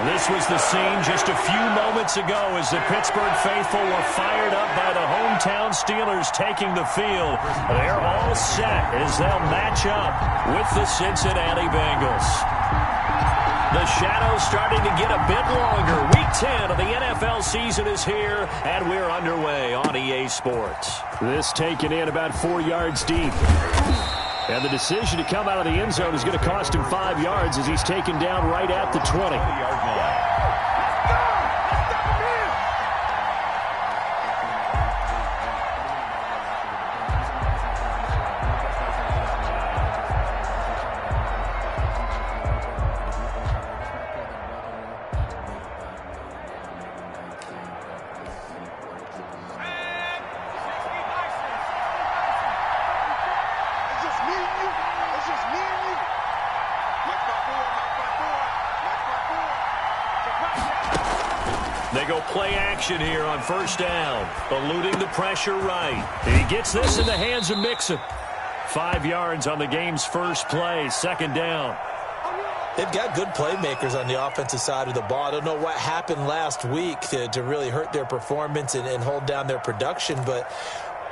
This was the scene just a few moments ago as the Pittsburgh faithful were fired up by the hometown Steelers taking the field. They're all set as they'll match up with the Cincinnati Bengals. The shadow's starting to get a bit longer. Week 10 of the NFL season is here, and we're underway on EA Sports. This taken in about 4 yards deep. And the decision to come out of the end zone is going to cost him 5 yards as he's taken down right at the 20-yard line. They go play action here on first down, eluding the pressure right. He gets this in the hands of Mixon. 5 yards on the game's first play, second down. They've got good playmakers on the offensive side of the ball. I don't know what happened last week to really hurt their performance and hold down their production, but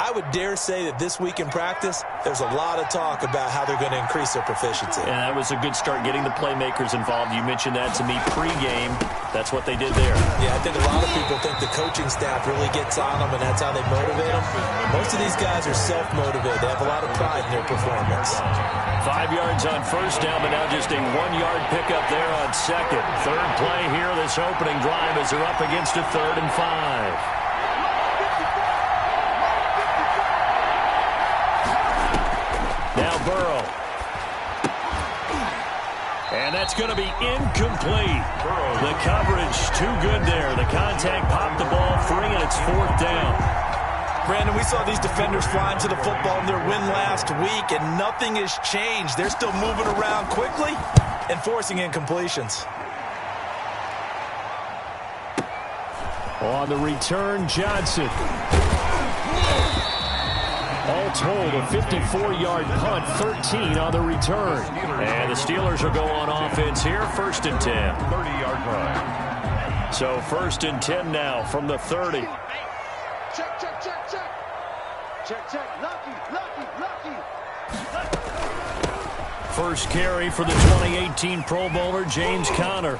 I would dare say that this week in practice, there's a lot of talk about how they're going to increase their proficiency. And that was a good start, getting the playmakers involved. You mentioned that to me pregame. That's what they did there. Yeah, I think a lot of people think the coaching staff really gets on them, and that's how they motivate them. Most of these guys are self-motivated. They have a lot of pride in their performance. 5 yards on first down, but now just a 1-yard pickup there on second. Third play here, this opening drive as they're up against a 3rd and 5. Now Burrow. And that's going to be incomplete. The coverage too good there. The contact popped the ball free, and it's 4th down. Brandon, we saw these defenders flying to the football in their win last week, and nothing has changed. They're still moving around quickly and forcing incompletions. On the return, Johnson. All told, a 54-yard punt, 13 on the return. And the Steelers will go on offense here, 1st and 10. 30-yard line. So 1st and 10 now from the 30. Check, check, check, check. Check, check. Lucky. First carry for the 2018 Pro Bowler, James Conner.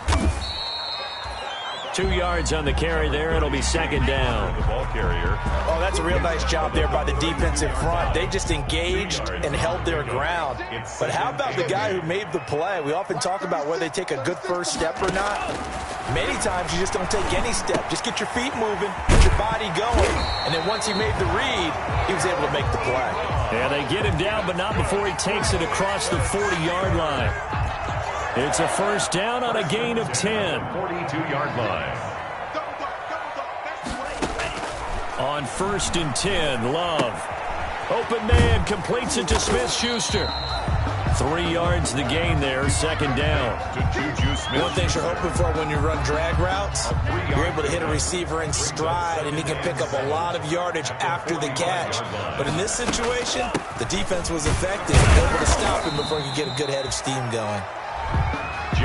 2 yards on the carry there. It'll be 2nd down. The ball carrier. Oh, that's a real nice job there by the defensive front. They just engaged and held their ground. But how about the guy who made the play? We often talk about whether they take a good first step or not. Many times you just don't take any step. Just get your feet moving, get your body going. And then once he made the read, he was able to make the play. Yeah, they get him down, but not before he takes it across the 40-yard line. It's a 1st down on a gain of 10. 42-yard line. On 1st and 10, Love. Open man, completes it to Smith-Schuster. 3 yards the gain there, 2nd down. One thing you're hoping for when you run drag routes, you're able to hit a receiver in stride, and he can pick up a lot of yardage after the catch. But in this situation, the defense was effective, able to stop him before he could get a good head of steam going.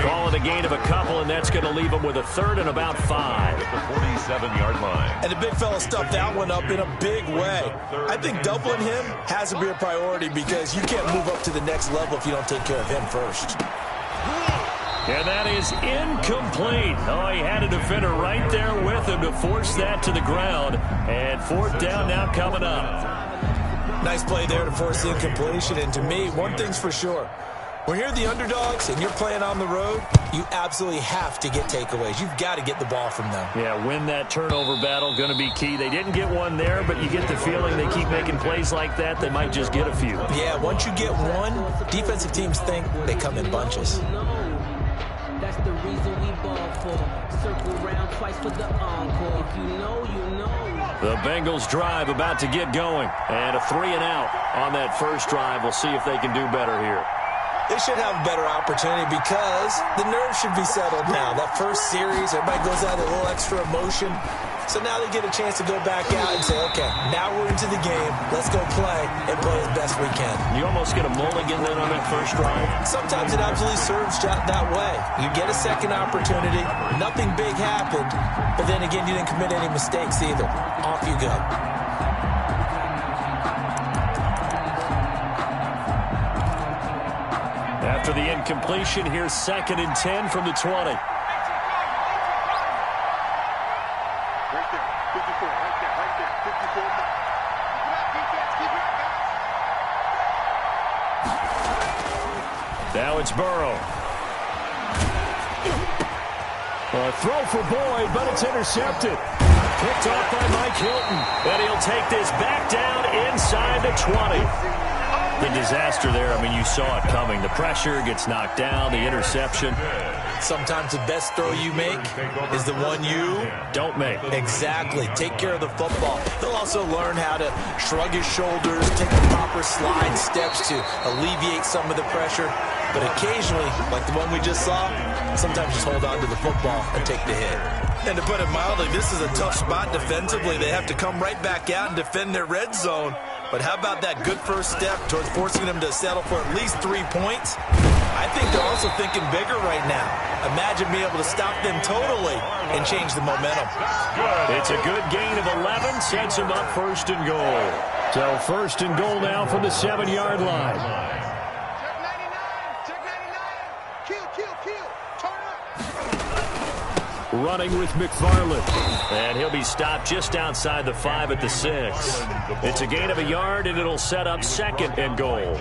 Calling a gain of a couple, and that's going to leave him with a 3rd and about 5. At the 47-yard line. And the big fella stuffed that one up in a big way. I think doubling him has to be a priority because you can't move up to the next level if you don't take care of him first. And that is incomplete. Oh, he had a defender right there with him to force that to the ground. And 4th down now coming up. Nice play there to force the incompletion. And to me, one thing's for sure. When you're the underdogs and you're playing on the road, you absolutely have to get takeaways. You've got to get the ball from them. Yeah, win that turnover battle, going to be key. They didn't get one there, but you get the feeling they keep making plays like that, they might just get a few. Yeah, once you get one, defensive teams think they come in bunches. That's the reason we ball for. Circle round twice for the encore. If you know, you know. The Bengals drive about to get going. And a 3 and out on that first drive. We'll see if they can do better here. They should have a better opportunity because the nerves should be settled now. That first series, everybody goes out with a little extra emotion. So now they get a chance to go back out and say, okay, now we're into the game. Let's go play and play as best we can. You almost get a mulligan then on that first drive. Sometimes it absolutely serves that way. You get a second opportunity. Nothing big happened. But then again, you didn't commit any mistakes either. Off you go. After the incompletion, here's 2nd and 10 from the 20. Now it's Burrow. A throw for Boyd, but it's intercepted. Picked off by Mike Hilton. And he'll take this back down inside the 20. The disaster there, I mean, you saw it coming. The pressure gets knocked down, the interception. Sometimes the best throw you make is the one you don't make. Exactly. Take care of the football. He'll also learn how to shrug his shoulders, take the proper slide steps to alleviate some of the pressure. But occasionally, like the one we just saw, sometimes just hold on to the football and take the hit. And to put it mildly, this is a tough spot defensively. They have to come right back out and defend their red zone. But how about that good first step towards forcing them to settle for at least 3 points? I think they're also thinking bigger right now. Imagine being able to stop them totally and change the momentum. It's a good gain of 11, sets them up 1st and goal. So 1st and goal now from the 7-yard line. Check 99. Kill. Turn up. Running with McFarland. And he'll be stopped just outside the 5 at the 6. It's a gain of 1 yard, and it'll set up 2nd and goal.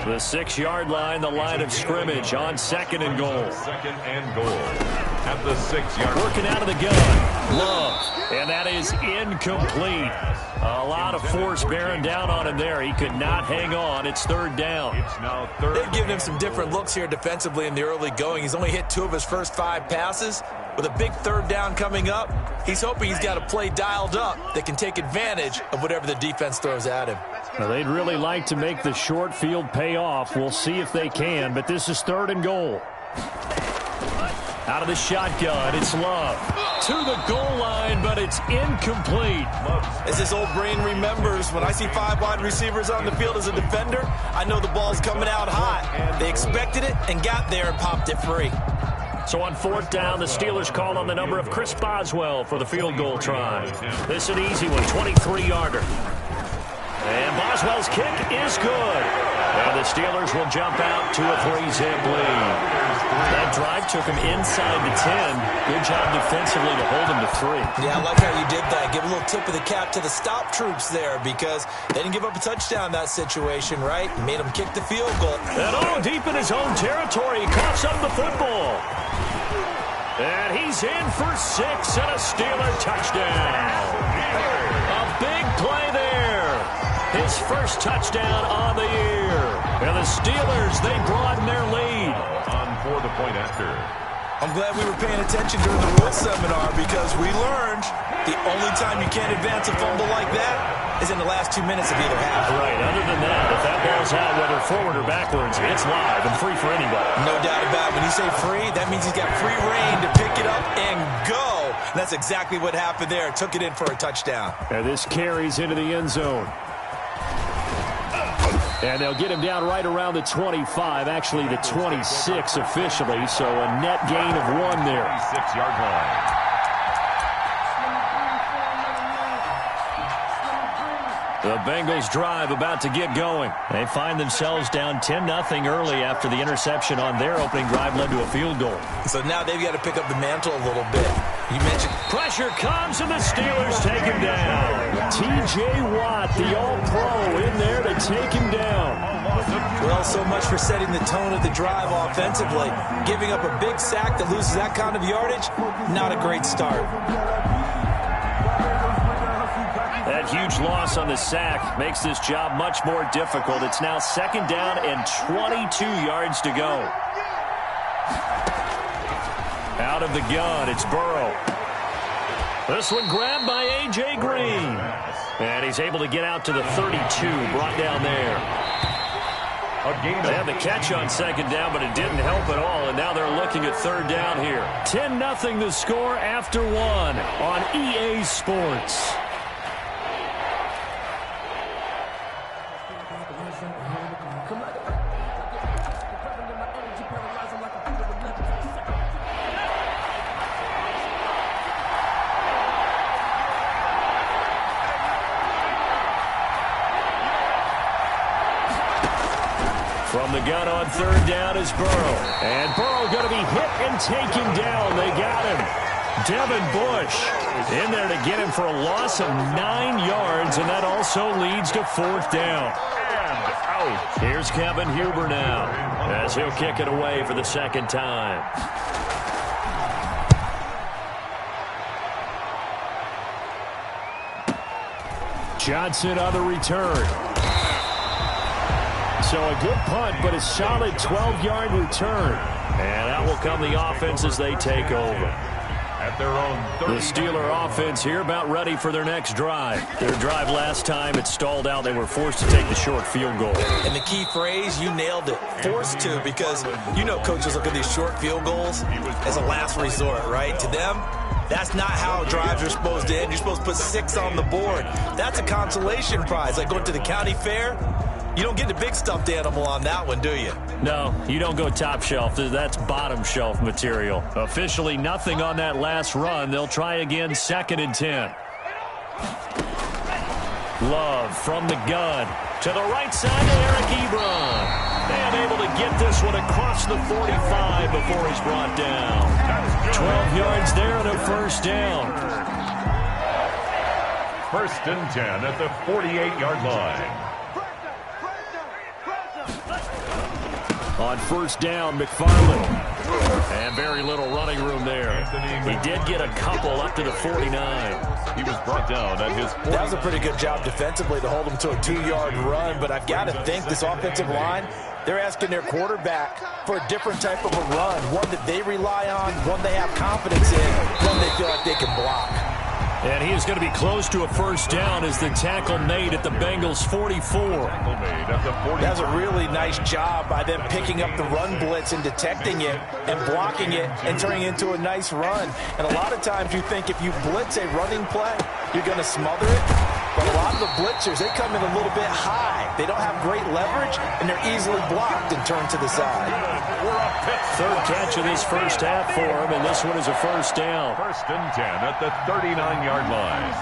The 6-yard line, the line of scrimmage on 2nd and goal. 2nd and goal at the 6-yard line. Working out of the gun. Love. And that is incomplete. A lot of force bearing down on him there. He could not hang on. It's 3rd down. It's now 3rd. They've given him some different looks here defensively in the early going. He's only hit 2 of his first 5 passes. With a big 3rd down coming up, he's hoping he's got a play dialed up that can take advantage of whatever the defense throws at him. Now, they'd really like to make the short field pay off. We'll see if they can, but this is 3rd and goal. Out of the shotgun, it's Love. To the goal line, but it's incomplete. As his old brain remembers, when I see 5 wide receivers on the field as a defender, I know the ball's coming out hot. They expected it and got there and popped it free. So on 4th down, the Steelers call on the number of Chris Boswell for the field goal try. This is an easy one, 23-yarder. And Boswell's kick is good. And the Steelers will jump out to a 3-zip lead. That drive took him inside the 10. Good job defensively to hold him to 3. Yeah, I like how you did that. Give a little tip of the cap to the stop troops there because they didn't give up a touchdown in that situation, right? Made them kick the field goal. And all deep in his own territory. He coughs up the football. And he's in for 6 and a Steeler touchdown. A big play there. His first touchdown on the year. And the Steelers, they broaden their lead. On for the point after. I'm glad we were paying attention during the rule seminar because we learned the only time you can't advance a fumble like that is in the last 2 minutes of either half. Right. Other than that, if that ball's out, whether forward or backwards, it's live and free for anybody. No doubt about it. When you say free, that means he's got free reign to pick it up and go. And that's exactly what happened there. Took it in for a touchdown. And this carries into the end zone. And they'll get him down right around the 25, actually the 26 officially, so a net gain of 1 there. 26-yard line. The Bengals drive about to get going. They find themselves down 10-0 early after the interception on their opening drive led to a field goal. So now they've got to pick up the mantle a little bit. You mentioned pressure comes and the Steelers take him down. T.J. Watt, the all-pro, in there to take him down. Well, so much for setting the tone of the drive offensively. Giving up a big sack that loses that kind of yardage, not a great start. That huge loss on the sack makes this job much more difficult. It's now 2nd down and 22 yards to go. Out of the gun, it's Burrow. This one grabbed by A.J. Green. And he's able to get out to the 32, brought down there. They had the catch on second down, but it didn't help at all, and now they're looking at third down here. 10-0 the score after one on EA Sports. From the gun on third down is Burrow. And Burrow going to be hit and taken down. They got him. Devin Bush in there to get him for a loss of 9 yards, and that also leads to fourth down. And out. Here's Kevin Huber now as he'll kick it away for the second time. Johnson on the return. So a good punt, but a solid 12-yard return. And that will come the offense as they take over. At their own 30. The Steeler offense here about ready for their next drive. Their drive last time, it stalled out. They were forced to take the short field goal. And the key phrase, you nailed it. Forced to, because you know coaches look at these short field goals as a last resort, right? To them, that's not how drives are supposed to end. You're supposed to put 6 on the board. That's a consolation prize, like going to the county fair. You don't get the big stuffed animal on that one, do you? No, you don't go top shelf. That's bottom shelf material. Officially nothing on that last run. They'll try again, 2nd and 10. Love from the gun. To the right side to Eric Ebron. And able to get this one across the 45 before he's brought down. 12 yards there and a first down. 1st and 10 at the 48-yard line. On first down, McFarland. And very little running room there. He did get a couple up to the 49. He was brought down at his 40. That was a pretty good job defensively to hold him to a 2-yard run, but I've got to think this offensive line, they're asking their quarterback for a different type of a run, one that they rely on, one they have confidence in, one they feel like they can block. And he is going to be close to a first down as the tackle made at the Bengals' 44. That's a really nice job by them picking up the run blitz and detecting it and blocking it and turning it into a nice run. And a lot of times you think if you blitz a running play, you're going to smother it. But a lot of the blitzers, they come in a little bit high. They don't have great leverage, and they're easily blocked and turned to the side. Third catch of this first half for him, and this one is a first down. 1st and 10 at the 39-yard line.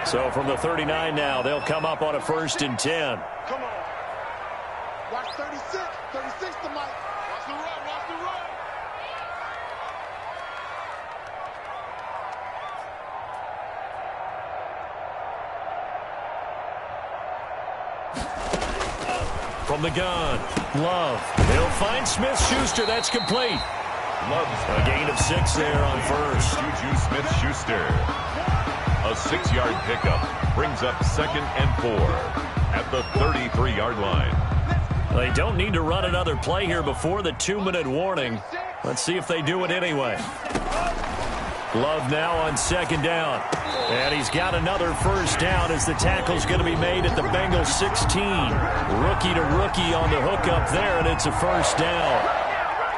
So from the 39 now, they'll come up on a 1st and 10. Come on. Watch 36. 36 to Mike. Watch the run. Watch the run. From the gun, Love. They'll find Smith-Schuster. That's complete. Love's A gain of 6 there on first. Juju Smith-Schuster. A 6-yard pickup brings up 2nd and 4 at the 33-yard line. They don't need to run another play here before the 2-minute warning. Let's see if they do it anyway. Love now on 2nd down. And he's got another first down as the tackle's going to be made at the Bengals 16. Rookie to rookie on the hook up there, and it's a first down.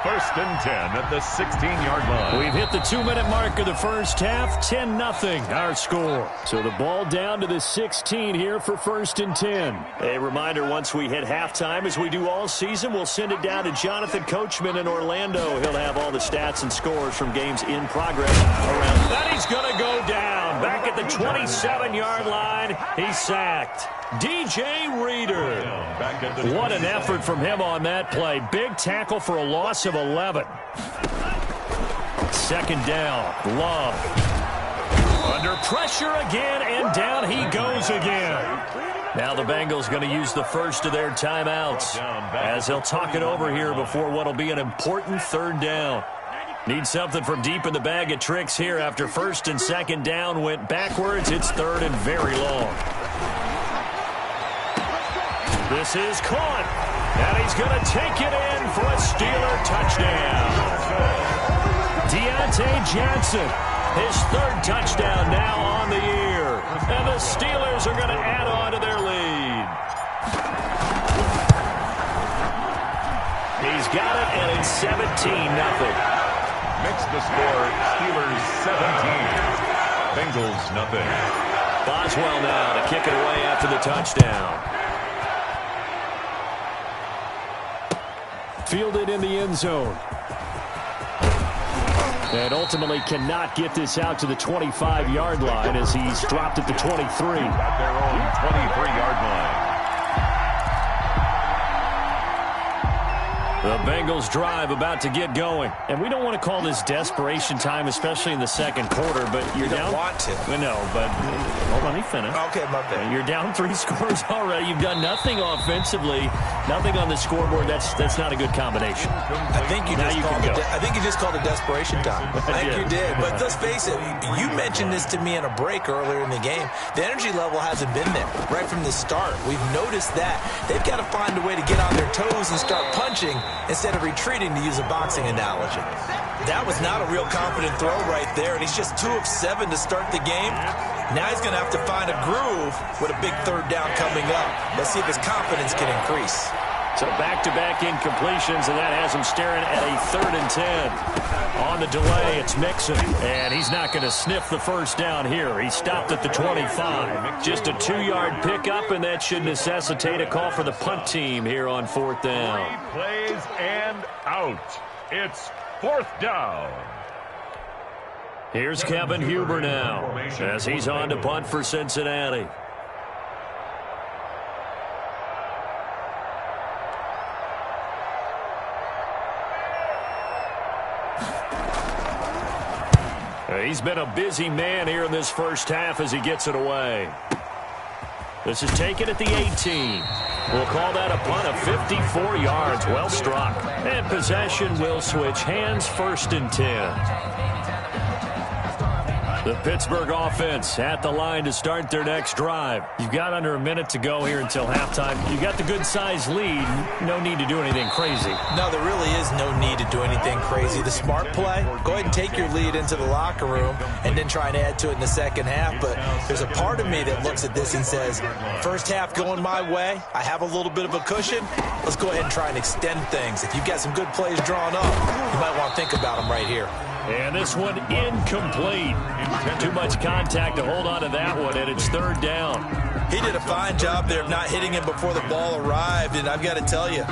1st and 10 at the 16-yard line. We've hit the 2-minute mark of the first half. 10-0 our score. So the ball down to the 16 here for 1st and 10. A reminder, once we hit halftime, as we do all season, we'll send it down to Jonathan Coachman in Orlando. He'll have all the stats and scores from games in progress around. That he's going to go down. Back at the 27-yard line. He's sacked. DJ Reader. What an effort from him on that play. Big tackle for a loss of 11. 2nd down. Love. Under pressure again, and down he goes again. Now the Bengals going to use the first of their timeouts as they'll talk it over here before what will be an important 3rd down. Need something from deep in the bag of tricks here after 1st and 2nd down went backwards. It's 3rd and very long. This is caught, and he's going to take it in for a Steeler touchdown. Deontay Johnson His third touchdown now on the year. And the Steelers are going to add on to their lead. He's got it, and it's 17-0. Makes the score Steelers 17. Bengals nothing. Boswell now to kick it away after the touchdown. Fielded in the end zone. And ultimately cannot get this out to the 25-yard line as he's dropped at the 23. At their own 23-yard line. The Bengals drive about to get going. And we don't want to call this desperation time, especially in the second quarter, but you're down. You don't want to. No, but hold on, let me finish. Okay, my bad. You're down 3 scores already. You've done nothing offensively, nothing on the scoreboard. That's not a good combination. I think you just called it desperation time. I think you did. But let's face it, you mentioned this to me in a break earlier in the game. The energy level hasn't been there right from the start. We've noticed that. They've got to find a way to get on their toes and start punching instead of retreating, to use a boxing analogy. That was not a real confident throw right there, and he's just 2 of 7 to start the game. Now he's going to have to find a groove with a big third down coming up. Let's see if his confidence can increase. So back-to-back incompletions, and that has him staring at a 3rd and 10. On the delay, it's Mixon, and he's not going to sniff the first down here. He stopped at the 25. Just a 2-yard pickup, and that should necessitate a call for the punt team here on 4th down. 3 plays and out. It's 4th down. Here's Kevin Huber now as he's on to punt for Cincinnati. He's been a busy man here in this first half as he gets it away. This is taken at the 18. We'll call that a punt of 54 yards. Well struck. And possession will switch hands, 1st and 10. The Pittsburgh offense at the line to start their next drive. You've got under a minute to go here until halftime. You've got the good-sized lead. No need to do anything crazy. No, there really is no need to do anything crazy. The smart play, go ahead and take your lead into the locker room and then try and add to it in the second half. But there's a part of me that looks at this and says, first half going my way, I have a little bit of a cushion. Let's go ahead and try and extend things. If you've got some good plays drawn up, you might want to think about them right here. And this one incomplete. Too much contact to hold on to that one, and it's 3rd down. He did a fine job there of not hitting him before the ball arrived, and I've got to tell you,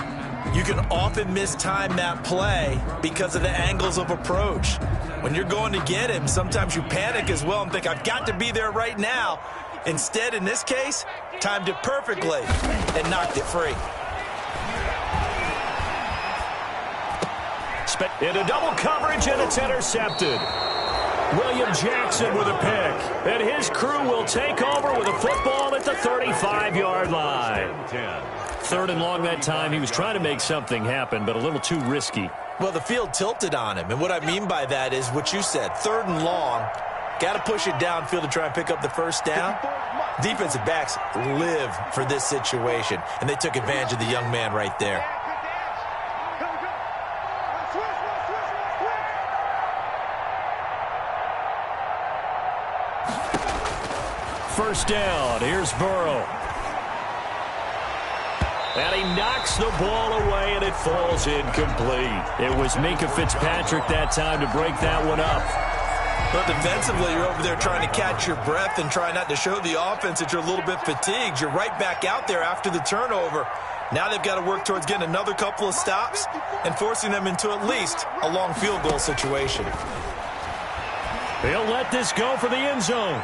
you can often mistime that play because of the angles of approach. When you're going to get him, sometimes you panic as well and think, I've got to be there right now. Instead, in this case, timed it perfectly and knocked it free. Into double coverage, and it's intercepted. William Jackson with a pick. And his crew will take over with a football at the 35-yard line. 3rd and long that time. He was trying to make something happen, but a little too risky. Well, the field tilted on him. And what I mean by that is what you said. 3rd and long. Got to push it downfield to try and pick up the first down. Defensive backs live for this situation. And they took advantage of the young man right there. First down. Here's Burrow. And he knocks the ball away, and it falls incomplete. It was Minkah Fitzpatrick that time to break that one up. But defensively, you're over there trying to catch your breath and try not to show the offense that you're a little bit fatigued. You're right back out there after the turnover. Now they've got to work towards getting another couple of stops and forcing them into at least a long field goal situation. He'll let this go for the end zone.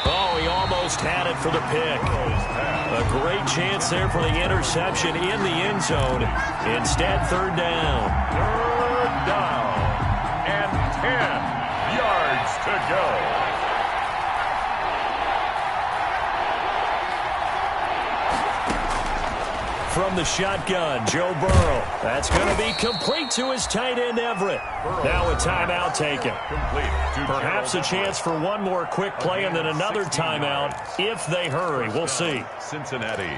Oh, he almost had it for the pick. A great chance there for the interception in the end zone. Instead, 3rd down. 3rd down. And 10 yards to go. From the shotgun, Joe Burrow. That's going to be complete to his tight end, Everett. Now a timeout taken. Perhaps a chance for one more quick play and then another timeout if they hurry. We'll see. Cincinnati.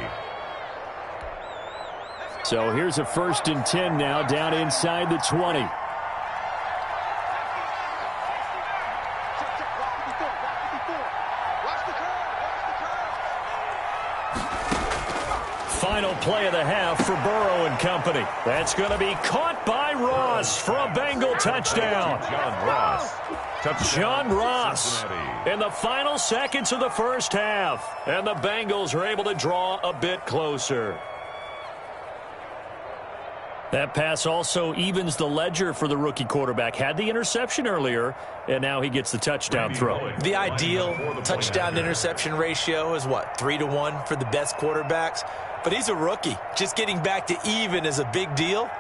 So here's a 1st and 10 now down inside the 20. the half for Burrow and company. That's going to be caught by Ross for a Bengal touchdown. John Ross in the final seconds of the first half. And the Bengals are able to draw a bit closer. That pass also evens the ledger for the rookie quarterback. Had the interception earlier, and now he gets the touchdown throw. The ideal touchdown-interception ratio is, what, 3-to-1 for the best quarterbacks? But he's a rookie. Just getting back to even is a big deal.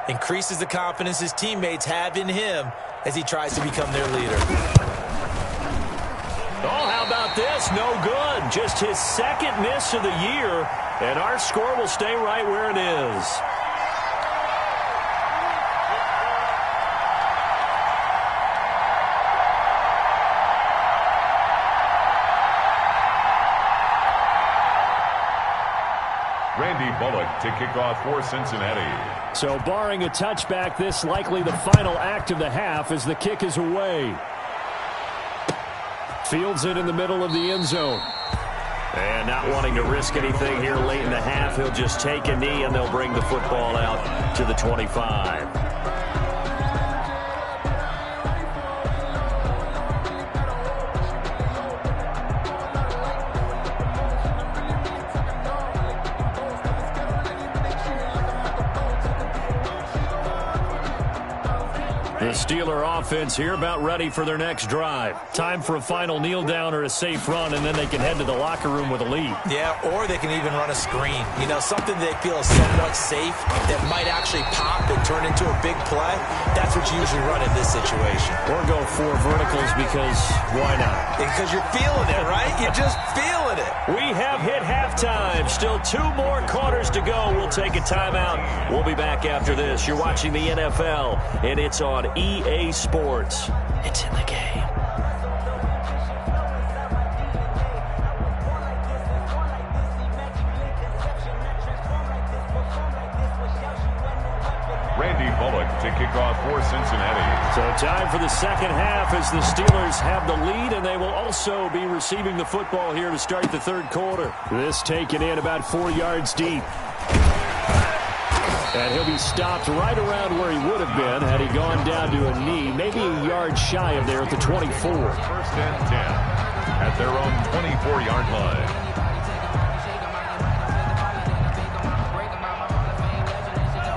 Increases the confidence his teammates have in him as he tries to become their leader. Oh, how about this? No good. Just his second miss of the year, and our score will stay right where it is. Randy Bullock to kick off for Cincinnati. So barring a touchback, this likely the final act of the half as the kick is away. Fields it in the middle of the end zone. And not wanting to risk anything here late in the half, he'll just take a knee and they'll bring the football out to the 25. The Steeler offense here about ready for their next drive. Time for a final kneel down or a safe run, and then they can head to the locker room with a lead. Yeah, or they can even run a screen. You know, something they feel is somewhat safe that might actually pop and turn into a big play. That's what you usually run in this situation. Or go 4 verticals because why not? Because you're feeling it, right? You're just feeling it. We have hit halftime. Still 2 more quarters to go. We'll take a timeout. We'll be back after this. You're watching the NFL, and it's on EA Sports. It's in the game. Randy Bullock to kick off for Cincinnati. So time for the second half as the Steelers have the lead, and they will also be receiving the football here to start the third quarter. This taken in about 4 yards deep. And he'll be stopped right around where he would have been had he gone down to a knee, maybe a yard shy of there at the 24. First and 10 at their own 24-yard line.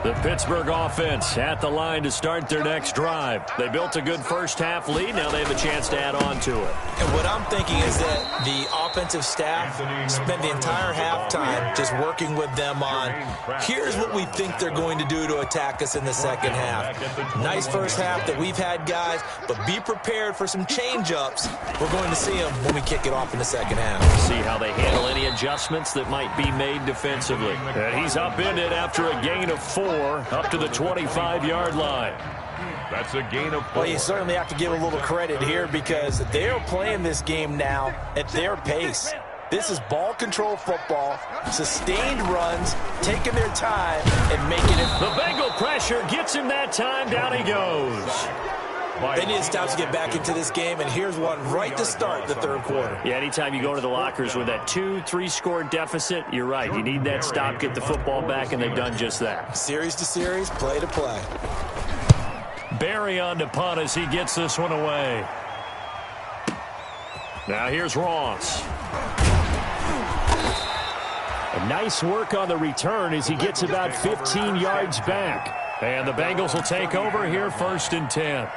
The Pittsburgh offense at the line to start their next drive. They built a good first half lead. Now they have a chance to add on to it. And what I'm thinking is that the offensive staff spent the entire halftime just working with them on, here's what we think they're going to do to attack us in the second half. Nice first half that we've had, guys, but be prepared for some change-ups. We're going to see them when we kick it off in the second half. See how they handle any adjustments that might be made defensively. And he's upended after a gain of 4. Up to the 25-yard line. That's a gain of 4. Well, you certainly have to give a little credit here because they're playing this game now at their pace. This is ball control football, sustained runs, taking their time, and making it. The Bengal pressure gets him that time. Down he goes. They need to stop to get back into this game, and here's one right to start the third quarter. Yeah, anytime you go to the lockers with that 2-3 score deficit, you're right. You need that stop, get the football back, and they've done just that. Series to series, play to play. Barry on to punt as he gets this one away. Now here's Ross. A nice work on the return as he gets about 15 yards back. And the Bengals will take over here, 1st and 10.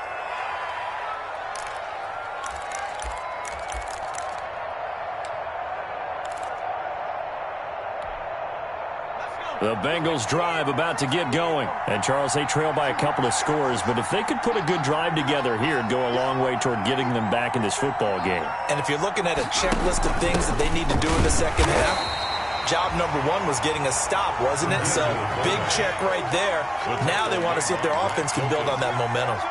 The Bengals drive about to get going. And, Charles, they trail by a couple of scores, but if they could put a good drive together here, it'd go a long way toward getting them back in this football game. And if you're looking at a checklist of things that they need to do in the second half, job number 1 was getting a stop, wasn't it? So, big check right there. Now they want to see if their offense can build on that momentum.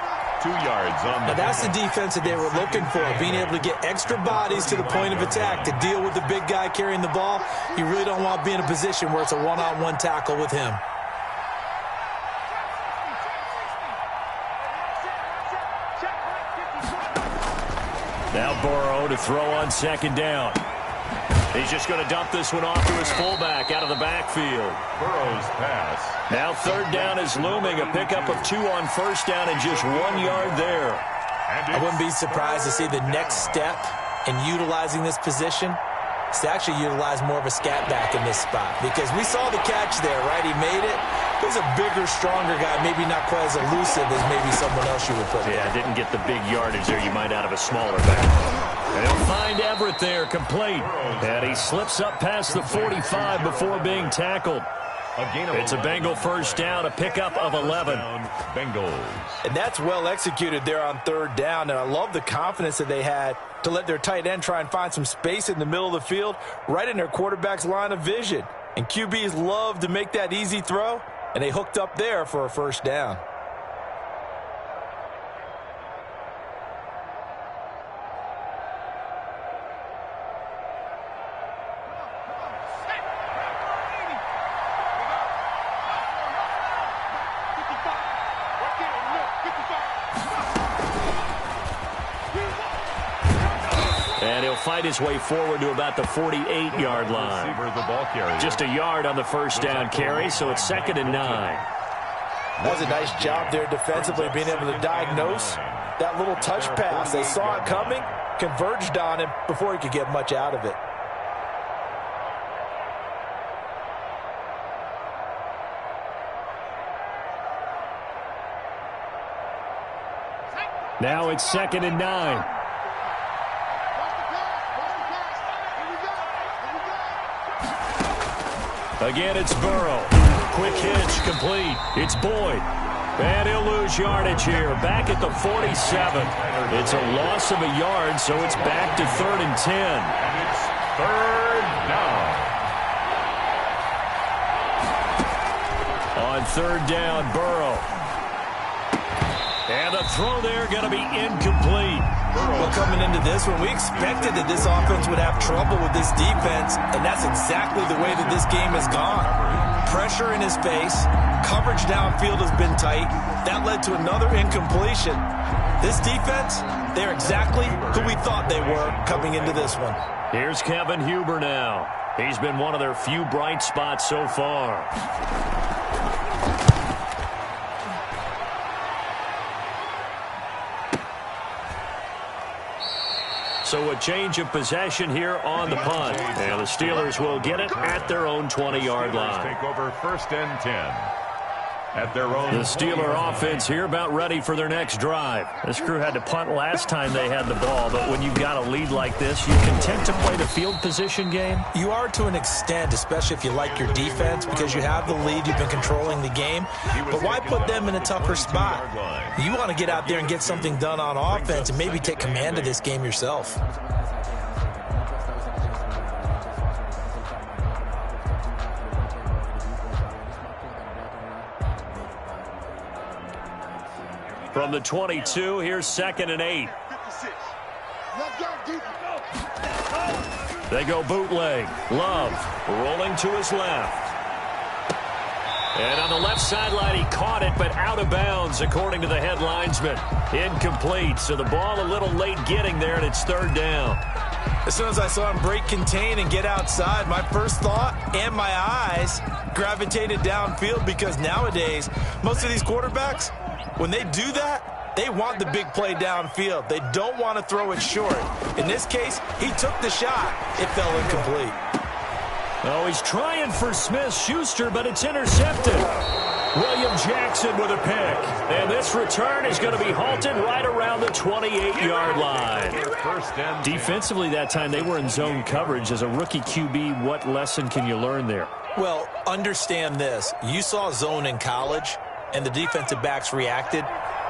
2 yards on the. Now that's the defense that they were looking for, being able to get extra bodies to the point of attack to deal with the big guy carrying the ball. You really don't want to be in a position where it's a one-on-one tackle with him. Now Burrow to throw on second down. He's just going to dump this one off to his fullback out of the backfield. Burrow's pass. Now third down is looming. A pickup of 2 on first down and just 1 yard there. I wouldn't be surprised to see the next step in utilizing this position is to actually utilize more of a scat back in this spot, because we saw the catch there, right? He made it. There's a bigger, stronger guy, maybe not quite as elusive as maybe someone else you would put there. Yeah, didn't get the big yardage there you might out of a smaller back. And he'll find Everett there, complete. And he slips up past the 45 before being tackled. It's a Bengal first down, a pickup of 11. Bengals. And that's well executed there on third down, and I love the confidence that they had to let their tight end try and find some space in the middle of the field, right in their quarterback's line of vision. And QBs love to make that easy throw, and they hooked up there for a first down. And he'll fight his way forward to about the 48-yard line. Just a yard on the first down carry, so it's 2nd and 9. That was a nice job there defensively, being able to diagnose that little touch pass. They saw it coming, converged on him before he could get much out of it. Now it's 2nd and 9. Again, it's Burrow. Quick hitch, complete. It's Boyd. And he'll lose yardage here. Back at the 47. It's a loss of a yard, so it's back to 3rd and 10. And it's 3rd down. On 3rd down, Burrow. And the throw there going to be incomplete. Well, coming into this one, we expected that this offense would have trouble with this defense, and that's exactly the way that this game has gone. Pressure in his face, coverage downfield has been tight. That led to another incompletion. This defense, they're exactly who we thought they were coming into this one. Here's Kevin Huber now. He's been one of their few bright spots so far. So a change of possession here on the punt. And the Steelers will get it at their own 20-yard line. Take over 1st and 10. At their own. The Steeler offense here about ready for their next drive. This crew had to punt last time they had the ball, but when you've got a lead like this, you're content to play the field position game? You are to an extent, especially if you like your defense, because you have the lead, you've been controlling the game. But why put them in a tougher spot? You want to get out there and get something done on offense and maybe take command of this game yourself. From the 22, here's 2nd and 8. They go bootleg. Love rolling to his left. And on the left sideline, he caught it, but out of bounds, according to the head linesman. Incomplete, so the ball a little late getting there, and it's 3rd down. As soon as I saw him break contain and get outside, my first thought and my eyes gravitated downfield, because nowadays, most of these quarterbacks, when they do that, they want the big play downfield. They don't want to throw it short. In this case, he took the shot. It fell incomplete. Oh, he's trying for Smith-Schuster, but it's intercepted. William Jackson with a pick. And this return is going to be halted right around the 28-yard line. Defensively that time, they were in zone coverage. As a rookie QB, what lesson can you learn there? Well, understand this. You saw zone in college, and the defensive backs reacted,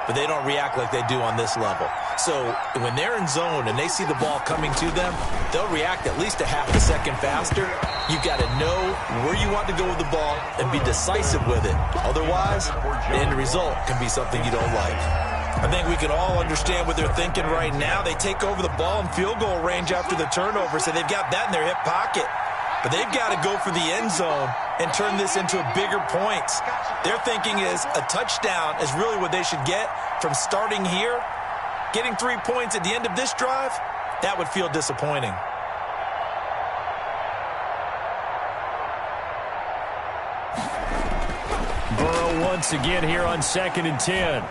but they don't react like they do on this level. So when they're in zone and they see the ball coming to them, they'll react at least a half a second faster. You've got to know where you want to go with the ball and be decisive with it. Otherwise, the end result can be something you don't like. I think we can all understand what they're thinking right now. They take over the ball in field goal range after the turnover, so they've got that in their hip pocket. But they've got to go for the end zone and turn this into bigger points. Their thinking is a touchdown is really what they should get from starting here. Getting 3 points at the end of this drive, that would feel disappointing. Burrow once again here on 2nd and 10.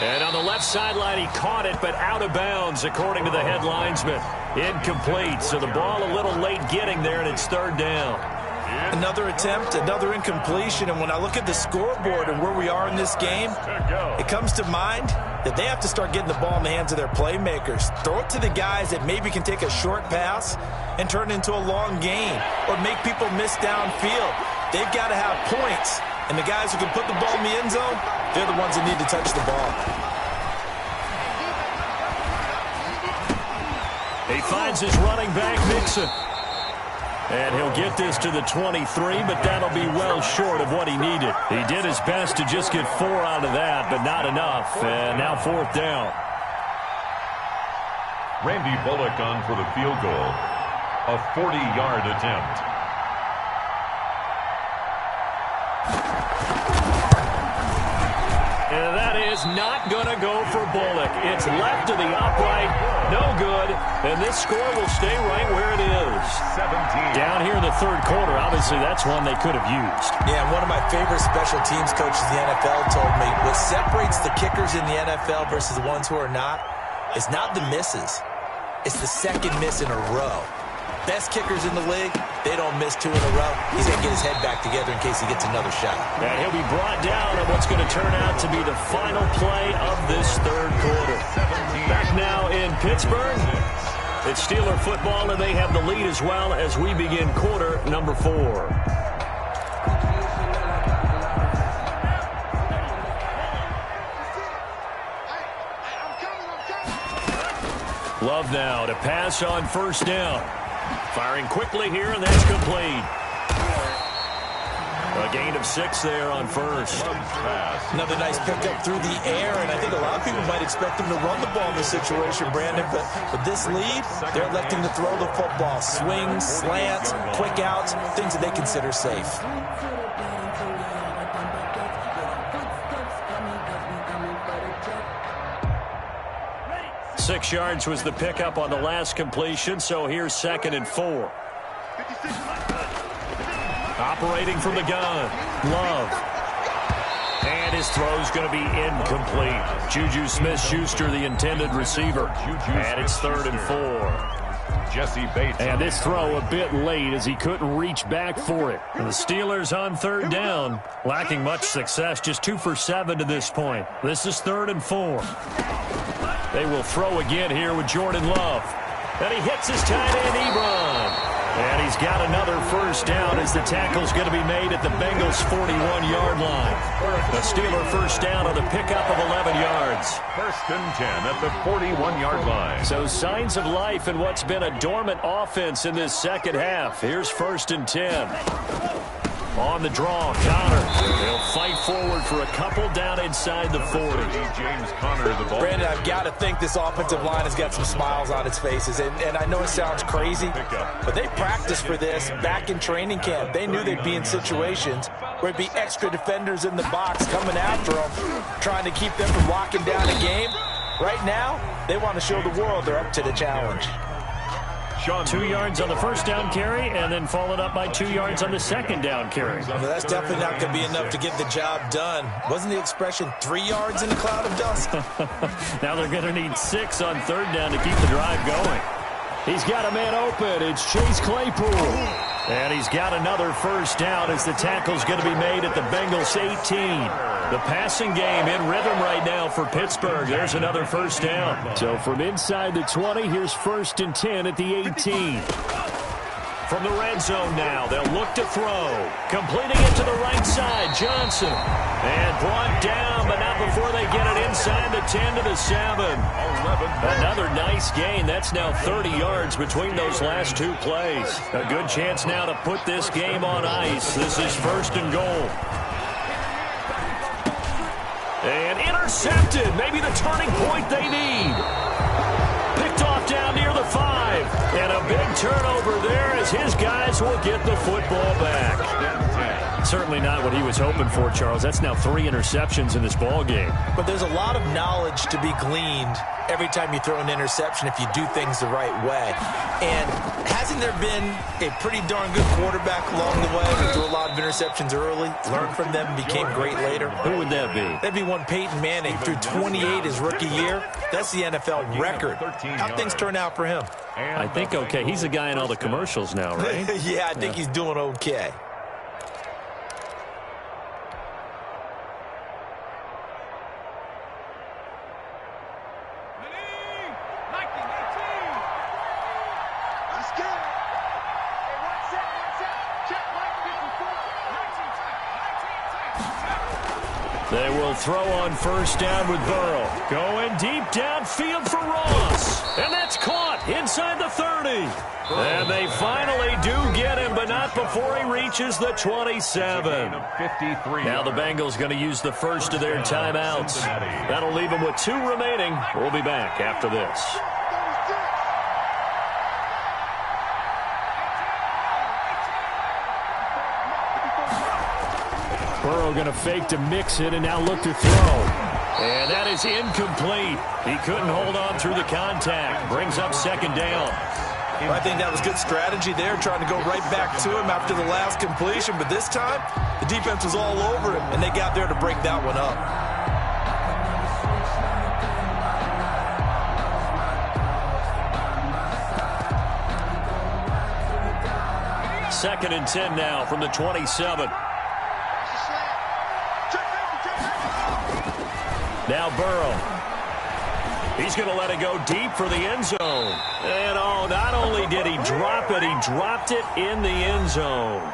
And on the left sideline, he caught it, but out of bounds, according to the head linesman. Incomplete, so the ball a little late getting there, and it's 3rd down. Another attempt, another incompletion, and when I look at the scoreboard and where we are in this game, it comes to mind that they have to start getting the ball in the hands of their playmakers. Throw it to the guys that maybe can take a short pass and turn it into a long gain or make people miss downfield. They've got to have points, and the guys who can put the ball in the end zone, they're the ones that need to touch the ball. He finds his running back, Mixon. And he'll get this to the 23, but that'll be well short of what he needed. He did his best to just get 4 out of that, but not enough. And now 4th down. Randy Bullock on for the field goal. A 40-yard attempt. And that is not going to go for Bullock. It's left to the upright. No good. And this score will stay right where it is. 17. Down here in the 3rd quarter, obviously that's one they could have used. Yeah, one of my favorite special teams coaches in the NFL told me what separates the kickers in the NFL versus the ones who are not is not the misses. It's the second miss in a row. Best kickers in the league, they don't miss 2 in a row. He's going to get his head back together in case he gets another shot. And he'll be brought down on what's going to turn out to be the final play of this 3rd quarter. Back now in Pittsburgh. It's Steeler football, and they have the lead as well as we begin quarter number 4. Love now to pass on 1st down. Firing quickly here, and that's complete. A gain of 6 there on 1st. Another nice pickup through the air, and I think a lot of people might expect him to run the ball in this situation, Brandon, but with this lead, they're electing to throw the football. Swings, slants, quick outs, things that they consider safe. Six yards was the pickup on the last completion, so here's 2nd and 4. Operating from the gun, Love. And his throw's going to be incomplete. Juju Smith-Schuster, the intended receiver. And it's 3rd and 4. Jesse Bates. And this throw a bit late as he couldn't reach back for it. And the Steelers on 3rd down, lacking much success, just 2 for 7 to this point. This is 3rd and 4. They will throw again here with Jordan Love. And he hits his tight end, Ebron. And he's got another 1st down as the tackle's going to be made at the Bengals' 41-yard line. The Steeler 1st down on the pickup of 11 yards. 1st and 10 at the 41-yard line. So signs of life in what's been a dormant offense in this 2nd half. Here's 1st and 10. On the draw, Connor. They'll fight forward for a couple down inside the 40. James Conner, the ball. Brandon, I've got to think this offensive line has got some smiles on its faces. And I know it sounds crazy, but they practiced for this back in training camp. They knew they'd be in situations where it'd be extra defenders in the box coming after them, trying to keep them from locking down a game. Right now, they want to show the world they're up to the challenge. 2 yards on the 1st down carry, and then followed up by 2 yards on the 2nd down carry. Well, that's definitely not going to be enough to get the job done. Wasn't the expression 3 yards in a cloud of dust? Now they're going to need 6 on 3rd down to keep the drive going. He's got a man open. It's Chase Claypool. And he's got another 1st down as the tackle's going to be made at the Bengals' 18. The passing game in rhythm right now for Pittsburgh. There's another 1st down. So from inside the 20, here's 1st and 10 at the 18. From the red zone now, they'll look to throw. Completing it to the right side, Johnson. And brought down, but not before they get it inside the 10 to the 7. Another nice gain. That's now 30 yards between those last 2 plays. A good chance now to put this game on ice. This is 1st and goal. And intercepted. Maybe the turning point they need. Picked off down near the 5. And a big turnover there as his guys will get the football back. certainly not what he was hoping for, Charles. That's now 3 interceptions in this ball game. But there's a lot of knowledge to be gleaned every time you throw an interception if you do things the right way. And hasn't there been a pretty darn good quarterback along the way who threw a lot of interceptions early, learned from them, and became great later? Who would that be? That'd be one Peyton Manning, threw 28 his rookie year. That's the NFL record. How'd things turn out for him? I think okay. He's a guy in all the commercials now, right? Yeah, I think he's doing okay. They will throw on first down with Burrow. Going deep downfield for Ross. And that's caught inside the 30. And they finally do get him, but not before he reaches the 27. Now the Bengals going to use the first of their timeouts. That'll leave them with 2 remaining. We'll be back after this. Burrow going to fake to mix it and now look to throw. And that is incomplete. He couldn't hold on through the contact. Brings up second down. I think that was good strategy there, trying to go right back to him after the last completion. But this time, the defense was all over him, and they got there to break that one up. Second and 10 now from the 27. Now Burrow. He's going to let it go deep for the end zone. And oh, not only did he drop it, he dropped it in the end zone.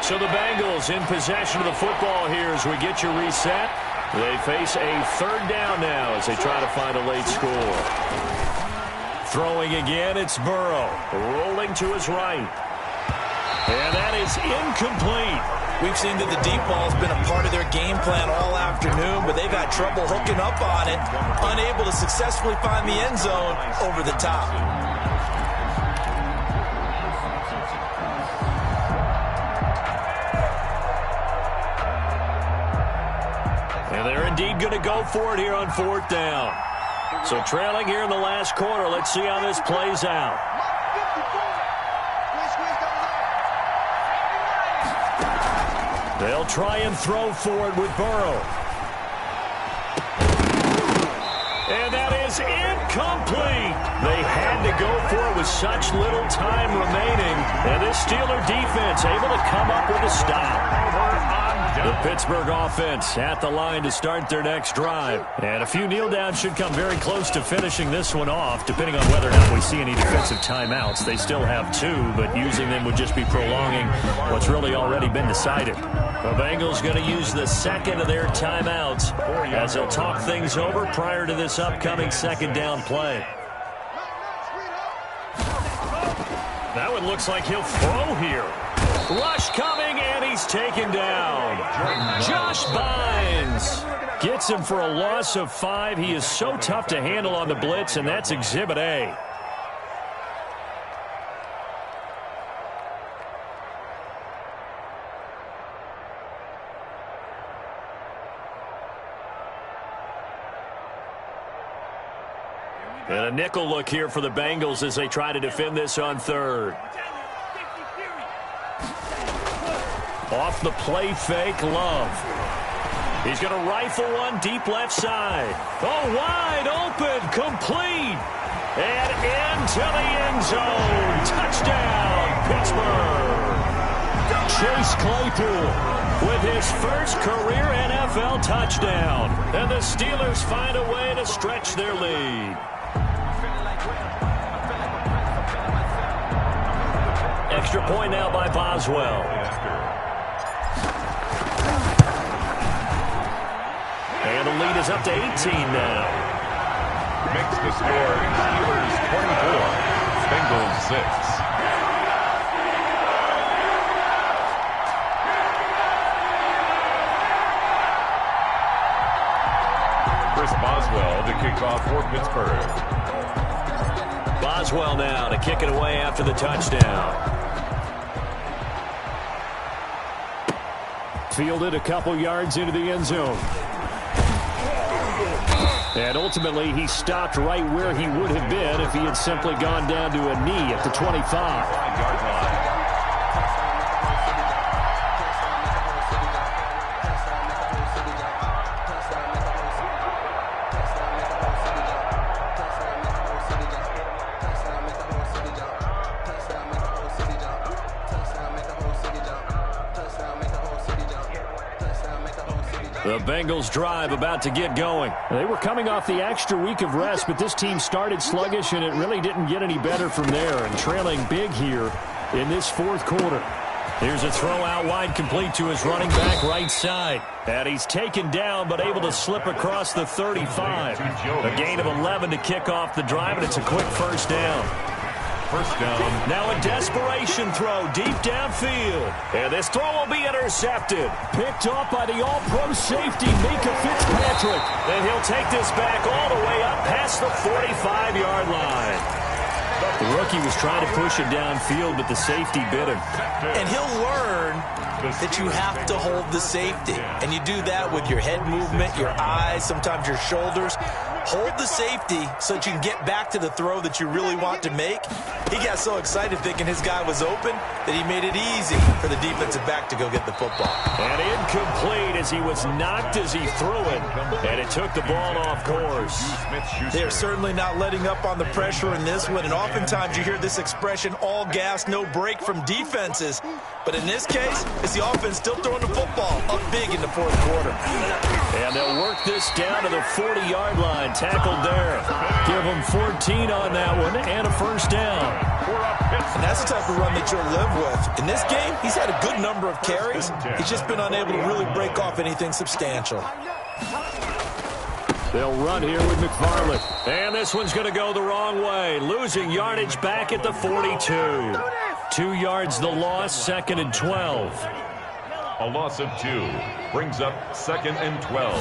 So the Bengals in possession of the football here as we get you reset. They face a third down now as they try to find a late score. Throwing again, it's Burrow. Rolling to his right. And that is incomplete. We've seen that the deep ball has been a part of their game plan all afternoon, but they've had trouble hooking up on it, unable to successfully find the end zone over the top. Indeed going to go for it here on fourth down. So trailing here in the last quarter. Let's see how this plays out. They'll try and throw for it with Burrow. And that is incomplete. They had to go for it with such little time remaining. And this Steeler defense able to come up with a stop. The Pittsburgh offense at the line to start their next drive. And a few kneel downs should come very close to finishing this one off, depending on whether or not we see any defensive timeouts. They still have 2, but using them would just be prolonging what's really already been decided. The Bengals going to use the second of their timeouts as they'll talk things over prior to this upcoming second down play. That one looks like he'll throw here. Rush coming, and he's taken down. Josh Bynes gets him for a loss of 5. He is so tough to handle on the blitz, and that's Exhibit A. And a nickel look here for the Bengals as they try to defend this on third. Off the play fake, Love. He's going to rifle one deep left side. Oh, wide open, complete. And into the end zone. Touchdown, Pittsburgh. Chase Claypool with his first career NFL touchdown. And the Steelers find a way to stretch their lead. Extra point now by Boswell. And the lead is up to 18 now. Makes the score Steelers 24, Bengals 6. Boswell to kick off for Pittsburgh. Boswell now to kick it away after the touchdown. Fielded a couple yards into the end zone. And ultimately, he stopped right where he would have been if he had simply gone down to a knee at the 25-yard line. The Bengals drive about to get going. They were coming off the extra week of rest, but this team started sluggish, and it really didn't get any better from there, and trailing big here in this fourth quarter. Here's a throw out wide, complete to his running back right side. And he's taken down, but able to slip across the 35. A gain of 11 to kick off the drive, and it's a quick first down. First down. Now a desperation throw deep downfield. And this throw will be intercepted. Picked off by the all-pro safety, Mika Fitzpatrick. And he'll take this back all the way up past the 45-yard line. The rookie was trying to push it downfield, but the safety bit him. And he'll learn that you have to hold the safety. And you do that with your head movement, your eyes, sometimes your shoulders. Hold the safety so that you can get back to the throw that you really want to make. He got so excited thinking his guy was open that he made it easy for the defensive back to go get the football. And incomplete as he was knocked as he threw it. And it took the ball off course. They're certainly not letting up on the pressure in this one. And oftentimes you hear this expression, all gas, no break from defenses. But in this case, it's the offense still throwing the football up big in the fourth quarter. And they'll work this down to the 40-yard line. Tackled there. Give them 14 on that one and a first down. And that's the type of run that you'll live with. In this game, he's had a good number of carries. He's just been unable to really break off anything substantial. They'll run here with McFarland. And this one's going to go the wrong way. Losing yardage back at the 42. 2 yards the loss, second and 12. A loss of 2 brings up second and 12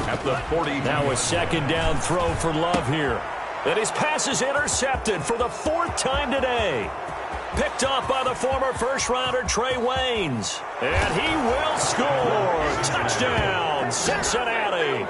at the 40. Now a second down throw for Love here. And his pass is intercepted for the fourth time today. Picked off by the former first-rounder Trey Waynes. And he will score. Touchdown, Cincinnati.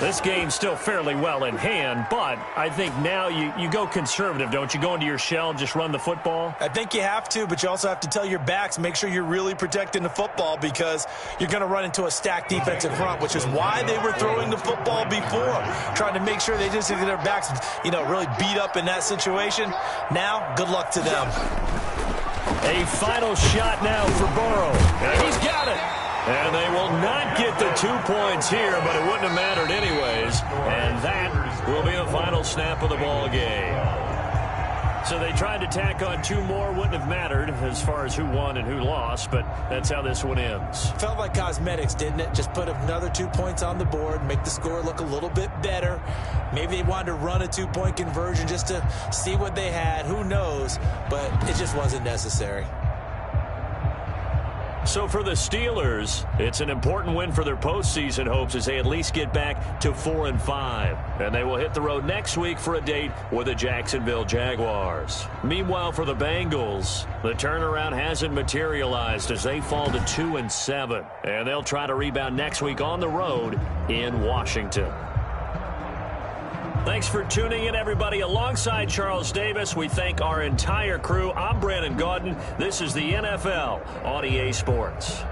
This game's still fairly well in hand, but I think now you go conservative, don't you? Go into your shell and just run the football? I think you have to, but you also have to tell your backs, make sure you're really protecting the football because you're going to run into a stacked defensive front, which is why they were throwing the football before, trying to make sure they just get their backs, really beat up in that situation. Now, good luck to them. A final shot now for Burrow. And he's got it. And they will not get the 2 points here, but it wouldn't have mattered anyways. And that will be the final snap of the ball game. So they tried to tack on 2 more, wouldn't have mattered as far as who won and who lost, but that's how this one ends. Felt like cosmetics, didn't it? Just put another 2 points on the board, make the score look a little bit better. Maybe they wanted to run a 2-point conversion just to see what they had. Who knows? But it just wasn't necessary. So for the Steelers, it's an important win for their postseason hopes as they at least get back to 4-5. And they will hit the road next week for a date with the Jacksonville Jaguars. Meanwhile, for the Bengals, the turnaround hasn't materialized as they fall to 2-7. And they'll try to rebound next week on the road in Washington. Thanks for tuning in, everybody. Alongside Charles Davis, we thank our entire crew. I'm Brandon Gaudin. This is the NFL on EA Sports.